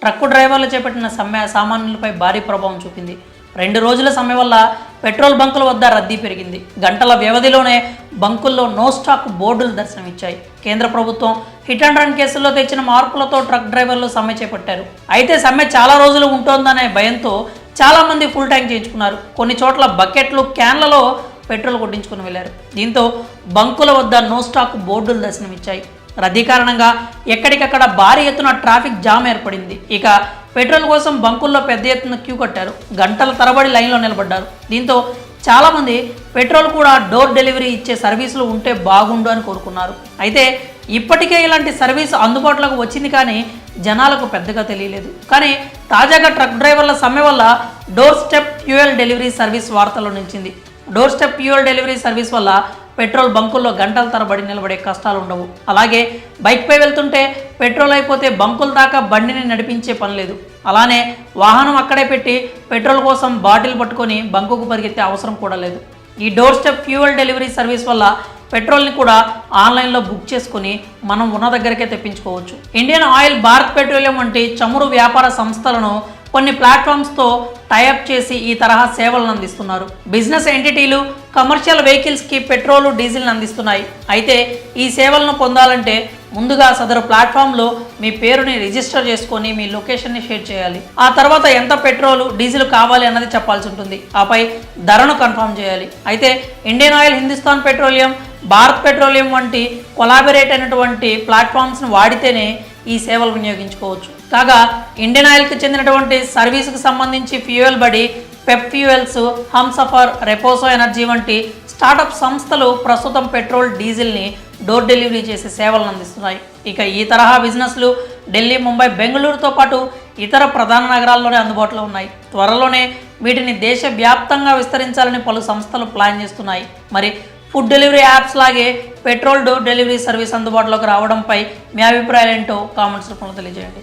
Truck డ్రైవర్లు చేపట్టిన సమ్మె సామాన్యులపై భారీ ప్రభావం చూపింది. 2 రోజుల సమ్మె వల్ల పెట్రోల్ బంకుల వద్ద రద్దీ పెరిగింది. గంటల వ్యవధిలోనే బంకుల్లో నో స్టాక్ బోర్డులు దర్శనమిచ్చాయి. కేంద్ర ప్రభుత్వం హిట్ అండ్ రన్ కేసుల్లో తెచ్చిన మార్పులతో ట్రక్ డ్రైవర్లు సమ్మె చేపట్టారు. అయితే సమ్మె చాలా రోజులు ఉంటోందనే భయంతో చాలామంది ఫుల్ ట్యాంక్ చేయించుకున్నారు. కొన్ని చోట్ల బకెట్లు, క్యాన్లలో పెట్రోల్ కొట్టించుకుని వెళ్లారు. దీంతో బంకుల వద్ద నో స్టాక్ బోర్డులు దర్శనమిచ్చాయి. రద్దీ కారణంగా ఎక్కడికక్కడ భారీ ఎత్తున ట్రాఫిక్ జామ్ ఏర్పడింది. ఇక పెట్రోల్ కోసం బంకుల్లో పెద్ద ఎత్తున క్యూ కట్టారు. గంటల తరబడి లైన్లో నిలబడ్డారు. దీంతో చాలామంది పెట్రోల్ కూడా డోర్ డెలివరీ ఇచ్చే సర్వీసులు ఉంటే బాగుండు అని కోరుకున్నారు. అయితే ఇప్పటికే ఇలాంటి సర్వీస్ అందుబాటులోకి వచ్చింది, కానీ జనాలకు పెద్దగా తెలియలేదు. కానీ తాజాగా ట్రక్ డ్రైవర్ల సమ్మె వల్ల door step fuel delivery service వార్తల్లో నిలిచింది. Door step fuel delivery service వల్ల పెట్రోల్ బంకుల్లో గంటల తరబడి నిలబడే కష్టాలు ఉండవు. అలాగే బైక్పై వెళ్తుంటే పెట్రోల్ అయిపోతే బంకుల దాకా బండిని నడిపించే పని లేదు. అలానే వాహనం అక్కడే పెట్టి పెట్రోల్ కోసం బాటిల్ పట్టుకొని బంకుకు పరిగెత్తే అవసరం కూడా లేదు. ఈ door step fuel delivery service వల్ల పెట్రోల్ని కూడా ఆన్లైన్లో బుక్ చేసుకుని మనం ఉన్న దగ్గరికే తెప్పించుకోవచ్చు. ఇండియన్ ఆయిల్, భారత్ పెట్రోలియం వంటి చమురు వ్యాపార సంస్థలను కొన్ని ప్లాట్ఫామ్స్తో టైఅప్ చేసి ఈ తరహా సేవలను అందిస్తున్నారు. బిజినెస్ ఎంటిటీలు కమర్షియల్ వెహికల్స్కి పెట్రోలు, డీజిల్ని అందిస్తున్నాయి. అయితే ఈ సేవలను పొందాలంటే ముందుగా సదరు ప్లాట్ఫామ్లో మీ పేరుని రిజిస్టర్ చేసుకొని మీ లొకేషన్ని షేర్ చేయాలి. ఆ తర్వాత ఎంత పెట్రోలు, డీజిల్ కావాలి అన్నది చెప్పాల్సి ఉంటుంది. ఆపై ధరను కన్ఫర్మ్ చేయాలి. అయితే Indian oil, Hindustan petroleum, Bharat petroleum వంటి కొలాబరేట్ అయినటువంటి ప్లాట్ఫామ్స్ని వాడితేనే ఈ సేవలు వినియోగించుకోవచ్చు. కాగా ఇండియన్ ఆయిల్కి చెందినటువంటి సర్వీసుకు సంబంధించి ఫ్యూయల్ బడి, పెప్ ఫ్యూయల్స్, హంసఫర్, రెపోసో ఎనర్జీ వంటి స్టార్టప్ సంస్థలు ప్రస్తుతం పెట్రోల్, డీజిల్ని డోర్ డెలివరీ చేసే సేవలను అందిస్తున్నాయి. ఇక ఈ తరహా బిజినెస్లు ఢిల్లీ, ముంబై, బెంగళూరుతో పాటు ఇతర ప్రధాన నగరాల్లోనే అందుబాటులో ఉన్నాయి. త్వరలోనే వీటిని దేశవ్యాప్తంగా విస్తరించాలని పలు సంస్థలు ప్లాన్ చేస్తున్నాయి. మరి ఫుడ్ డెలివరీ యాప్స్ లాగే పెట్రోల్ డోర్ డెలివరీ సర్వీస్ అందుబాటులోకి రావడంపై మీ అభిప్రాయాలు ఏంటో కామెంట్స్ రూపంలో తెలియజేయండి.